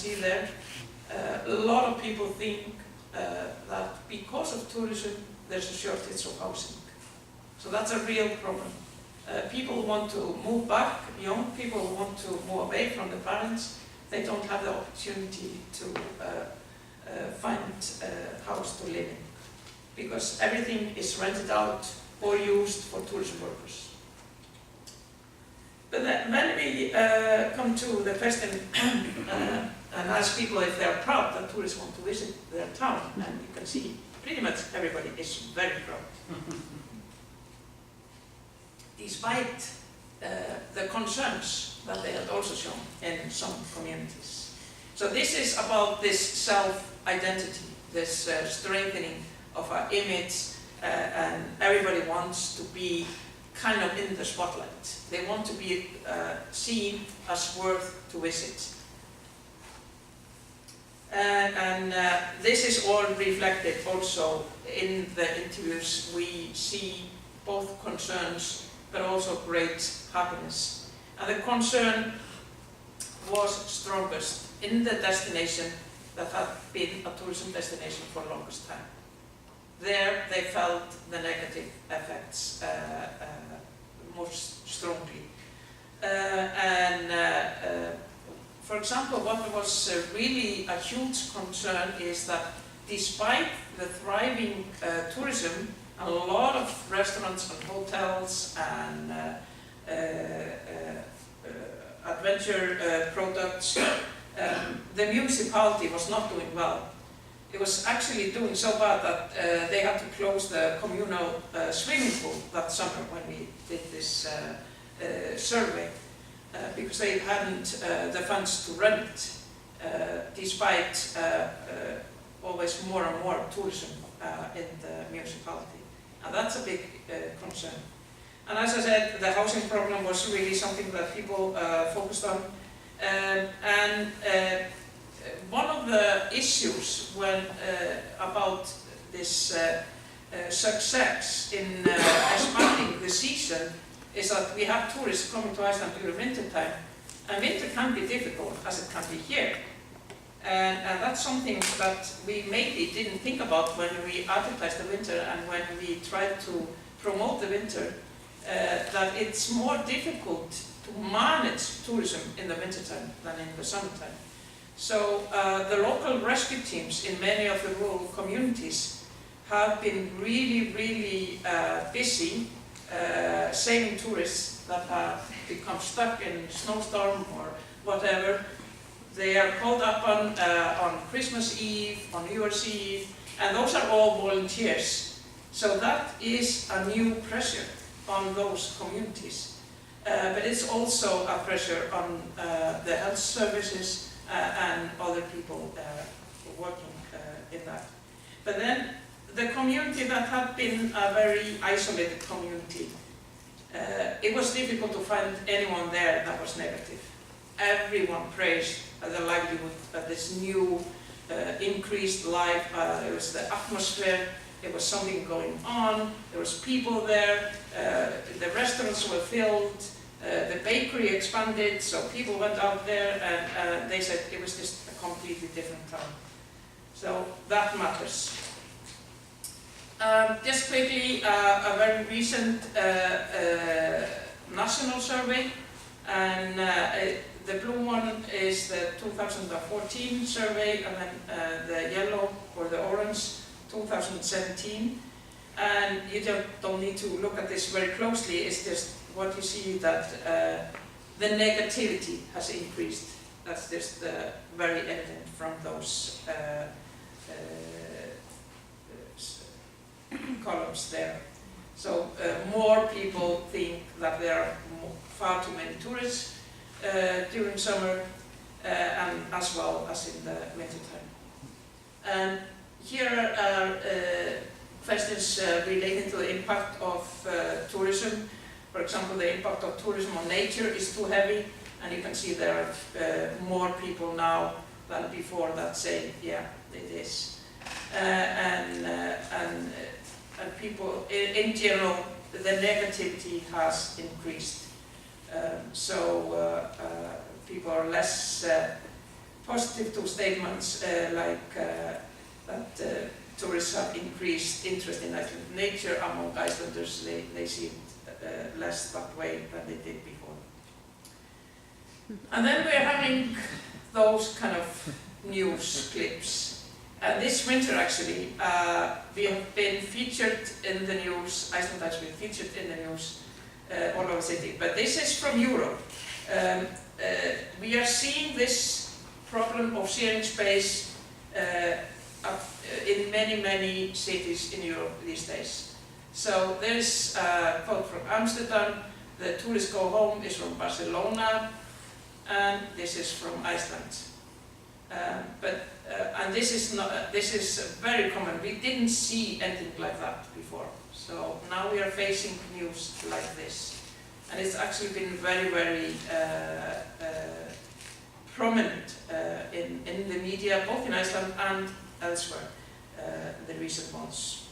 see there. A lot of people think that because of tourism, there's a shortage of housing. So that's a real problem. People want to move back, young people want to move away from the parents. They don't have the opportunity to find a house to live in, because everything is rented out or used for tourism purpose. But then when we come to the question and ask people if they are proud that tourists want to visit their town, and you can see pretty much everybody is very proud. Despite the concerns that they had also shown in some communities. So this is about this self-identity, this strengthening of our image, and everybody wants to be kind of in the spotlight. They want to be seen as worth to visit. And this is all reflected also in the interviews. We see both concerns but also great happiness. And the concern was strongest in the destination that had been a tourism destination for the longest time. There they felt the negative effects most strongly. For example, what was really a huge concern is that despite the thriving tourism, a lot of restaurants and hotels and adventure products, the municipality was not doing well. It was actually doing so bad that they had to close the communal swimming pool that summer when we did this survey, because they hadn't the funds to rent it, despite always more and more tourism in the municipality. And that's a big concern. And as I said, the housing problem was really something that people focused on. One of the issues when about this success in expanding the season is that we have tourists coming to Iceland during winter time, and winter can be difficult as it can be here. And that's something that we maybe didn't think about when we advertised the winter and when we tried to promote the winter, that it's more difficult to manage tourism in the wintertime than in the summertime. So the local rescue teams in many of the rural communities have been really busy saving tourists that have become stuck in snowstorm or whatever. They are called up on Christmas Eve, on New Year's Eve, and those are all volunteers. So that is a new pressure on those communities. But it's also a pressure on the health services and other people working in that. But then the community that had been a very isolated community, it was difficult to find anyone there that was negative. Everyone praised the livelihood, this new increased life. It was the atmosphere, it was something going on, there was people there, the restaurants were filled, the bakery expanded, so people went out there and they said it was just a completely different town. So that matters. Just quickly, a very recent national survey, and the blue one is the 2014 survey, and then the yellow or the orange 2017. And you don't need to look at this very closely, it's just what you see that the negativity has increased. That's just very evident from those columns there. So more people think that there are far too many tourists during summer and as well as in the winter time. And here are questions relating to the impact of tourism. For example, the impact of tourism on nature is too heavy, and you can see there are more people now than before that say, yeah, it is. And people, in general, the negativity has increased. So people are less positive to statements like that tourists have increased interest in Icelandic nature among Icelanders. They see it less that way than they did before. And then we're having those kind of news clips. This winter, actually, we have been featured in the news. Iceland has been featured in the news all over the city. But this is from Europe. We are seeing this problem of sharing space in many, many cities in Europe these days. So there's a quote from Amsterdam, the tourists go home is from Barcelona, and this is from Iceland. And this is very common. We didn't see anything like that before. So now we are facing news like this. And it's actually been very, very prominent in the media, both in Iceland and elsewhere, in the recent months.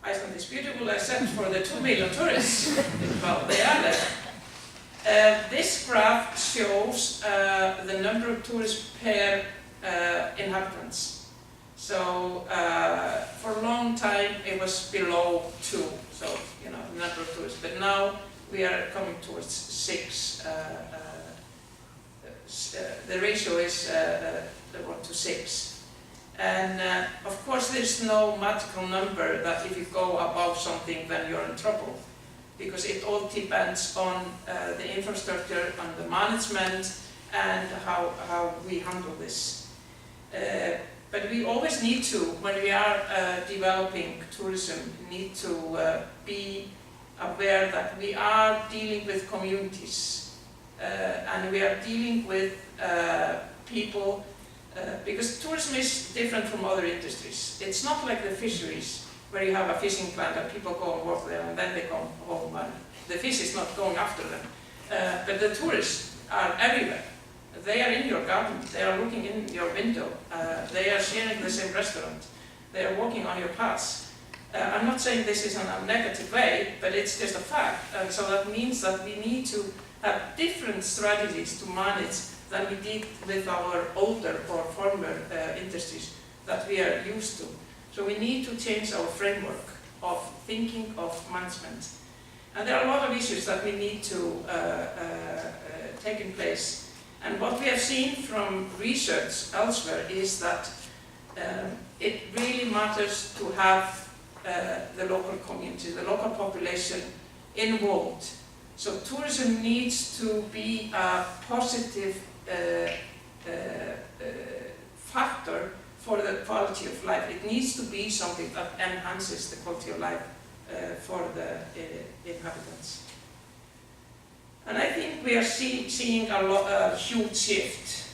Iceland is beautiful except for the 2 million tourists. Well, they are there. This graph shows the number of tourists per inhabitants. So for a long time it was below 2, so the number of tourists. But now we are coming towards 6. The ratio is 1 to 6. And of course there's no magical number that if you go above something then you're in trouble, because it all depends on the infrastructure, on the management, and how we handle this. But we always need to, when we are developing tourism, need to be aware that we are dealing with communities and we are dealing with people, because tourism is different from other industries. It's not like the fisheries, where you have a fishing plant and people go and work there and then they come home and the fish is not going after them. But the tourists are everywhere. They are in your garden, they are looking in your window, they are sharing the same restaurant, they are walking on your paths. I'm not saying this is in a negative way, but it's just a fact. And so that means that we need to have different strategies to manage than we did with our older or former industries that we are used to. So we need to change our framework of thinking of management. And there are a lot of issues that we need to take in place. And what we have seen from research elsewhere is that it really matters to have the local community, the local population involved. So tourism needs to be a positive factor for the quality of life. It needs to be something that enhances the quality of life for the inhabitants. And I think we are seeing a huge shift.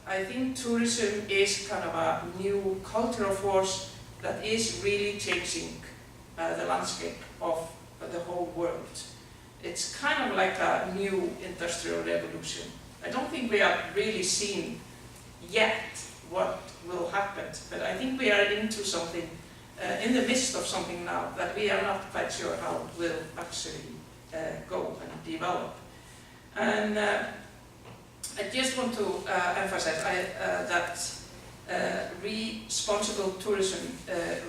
I think tourism is kind of a new cultural force that is really changing the landscape of the whole world. It's kind of like a new industrial revolution. I don't think we have really seen yet what will happen, but I think we are into something, in the midst of something now that we are not quite sure how it will actually go and develop. And I just want to emphasize that responsible tourism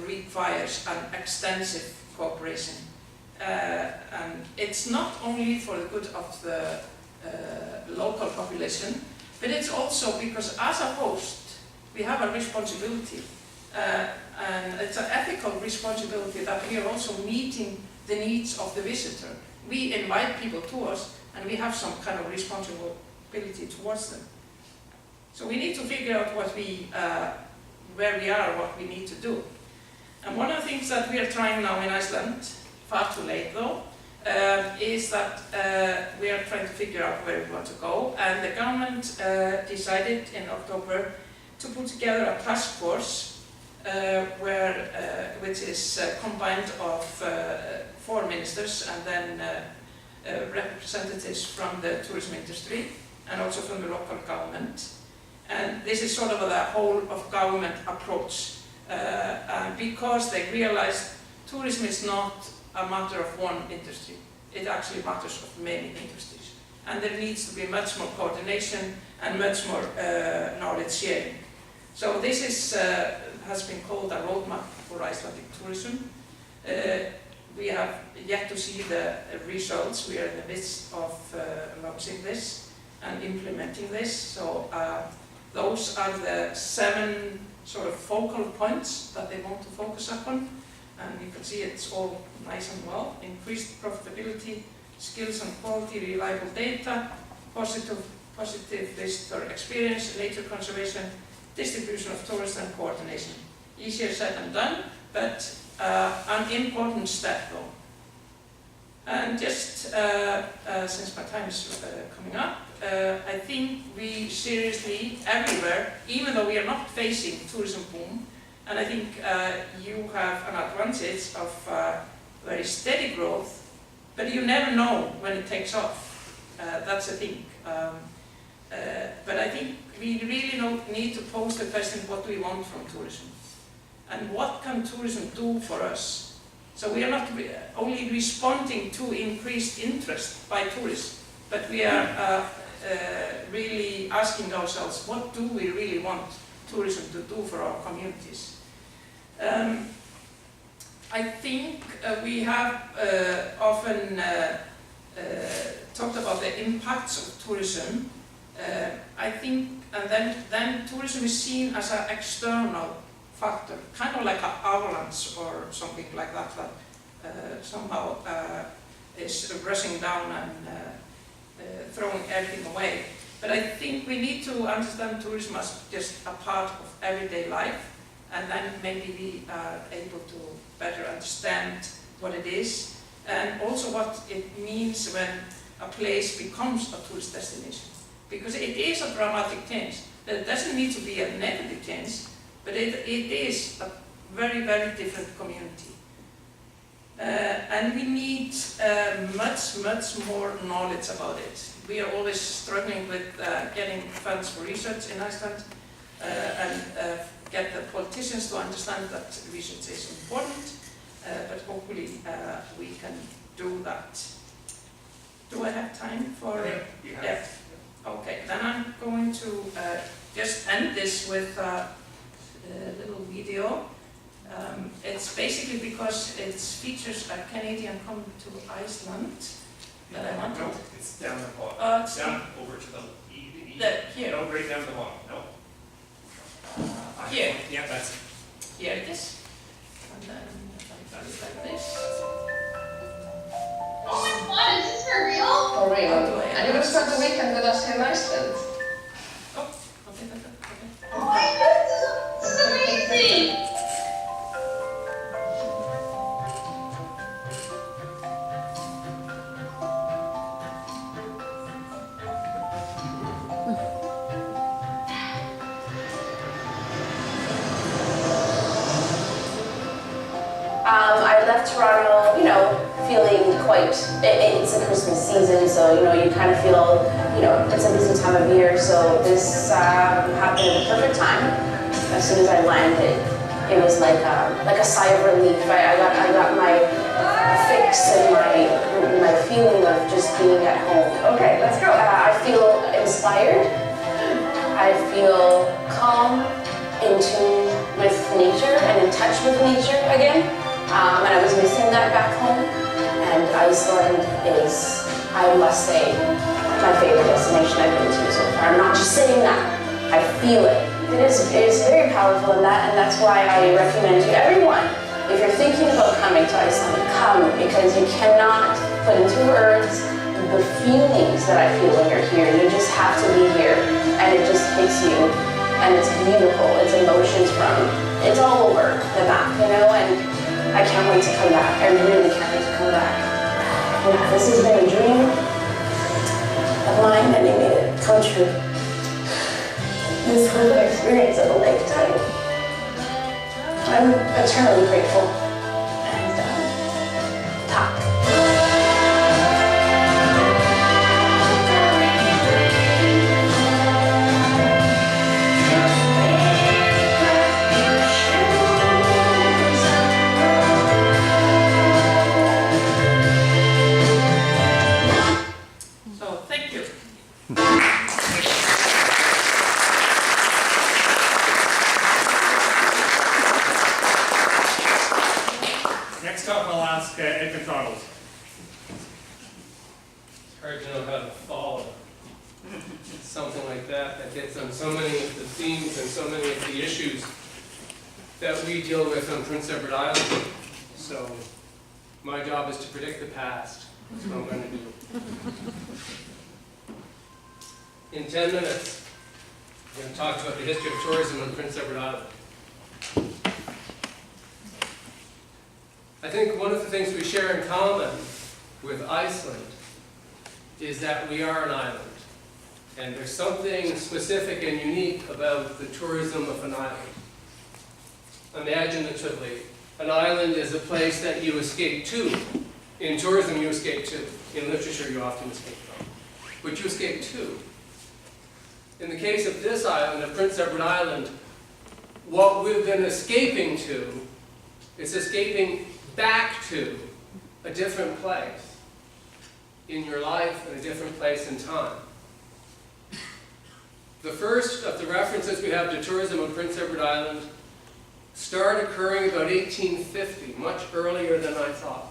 requires an extensive cooperation. And it's not only for the good of the local population, but it's also because as a host, we have a responsibility. And it's an ethical responsibility that we are also meeting the needs of the visitor. We invite people to us, and we have some kind of responsibility towards them. So we need to figure out what where we are, what we need to do. And one of the things that we are trying now in Iceland, far too late though, is that we are trying to figure out where we want to go. And the government decided in October to put together a task force which is combined of 4 ministers and then representatives from the tourism industry and also from the local government. And this is sort of the whole of government approach, because they realized tourism is not a matter of one industry. It actually matters of many industries. and there needs to be much more coordination and much more knowledge sharing. So this has been called a roadmap for Icelandic tourism. We have yet to see the results. We are in the midst of launching this and implementing this. So those are the 7 sort of focal points that they want to focus upon. And you can see it's all nice and well. Increased profitability, skills and quality, reliable data, positive visitor experience, nature conservation, distribution of tourists and coordination. Easier said than done, but an important step though. And just since my time is coming up, I think we seriously, everywhere, even though we are not facing tourism boom, and I think you have an advantage of very steady growth, but you never know when it takes off. That's the thing. But I think we really need to pose the question, what do we want from tourism? And what can tourism do for us? So we are not only responding to increased interest by tourists, but we are really asking ourselves, what do we really want tourism to do for our communities? I think we have often talked about the impacts of tourism. I think, and then tourism is seen as an external factor, kind of like an avalanche or something like that, that somehow is rushing down and throwing everything away. But I think we need to understand tourism as just a part of everyday life, and then maybe we are able to better understand what it is, and also what it means when a place becomes a tourist destination. Because it is a dramatic change. It doesn't need to be a negative change, but it is a very, very different community. And we need much more knowledge about it. We are always struggling with getting funds for research in Iceland and get the politicians to understand that research is important, but hopefully we can do that. Do I have time for... Yeah. Okay, then I'm going to just end this with a little video. It's basically because it features a Canadian coming to Iceland that I want to... No, it's down the bottom. Down over to the here. No, right down the bottom. No. Here. Yeah, that's it. Here it is. And then I do it like this. Oh my god, is this for real? For real. And you're going to spend the weekend with us here in Iceland. Oh, okay. Oh my god, this is amazing! I left Toronto, feeling quite, it's the Christmas season, so, you kind of feel, it's a busy time of year, so this happened at the perfect time. As soon as I landed, it was like a sigh of relief. I got my fix and my feeling of just being at home. Okay, let's go. I feel inspired. I feel calm, in tune with nature and in touch with nature again. And I was missing that back home. And Iceland is, I must say, my favorite destination I've been to so far. I'm not just saying that, I feel it. It is very powerful in that, and that's why I recommend to everyone, if you're thinking about coming to Iceland, come, because you cannot put into words the feelings that I feel when you're here. You just have to be here, and it just hits you, and it's beautiful. It's emotions it's all over the map, and I can't wait to come back. I really can't wait to come back. Yeah, this has been a dream of mine, and you made it come true. This was an experience of a lifetime. I'm eternally grateful. And talk. So thank you. ask Ed MacDonald. It's hard to know how to follow something like that hits on so many of the themes and so many of the issues that we deal with on Prince Edward Island. So my job is to predict the past. That's what I'm going to do. In 10 minutes, I'm going to talk about the history of tourism on Prince Edward Island. I think one of the things we share in common with Iceland is that we are an island. And there's something specific and unique about the tourism of an island. Imaginatively, an island is a place that you escape to. In tourism, you escape to. In literature, you often escape from. But you escape to. In the case of this island, of Prince Edward Island, what we've been escaping to is escaping back to a different place in your life and a different place in time. The first of the references we have to tourism on Prince Edward Island start occurring about 1850, much earlier than I thought.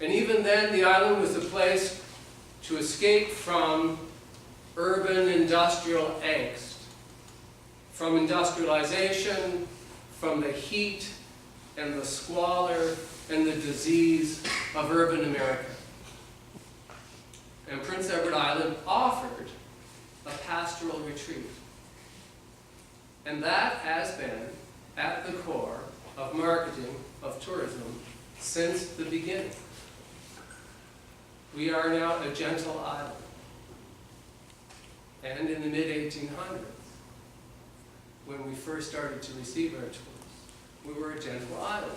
And even then, the island was a place to escape from urban industrial angst, from industrialization, from the heat and the squalor and the disease of urban America. And Prince Edward Island offered a pastoral retreat. And that has been at the core of marketing of tourism since the beginning. We are now a gentle island. And in the mid-1800s, when we first started to receive our tourists, we were a gentle island.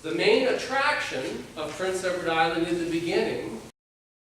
The main attraction of Prince Edward Island in the beginning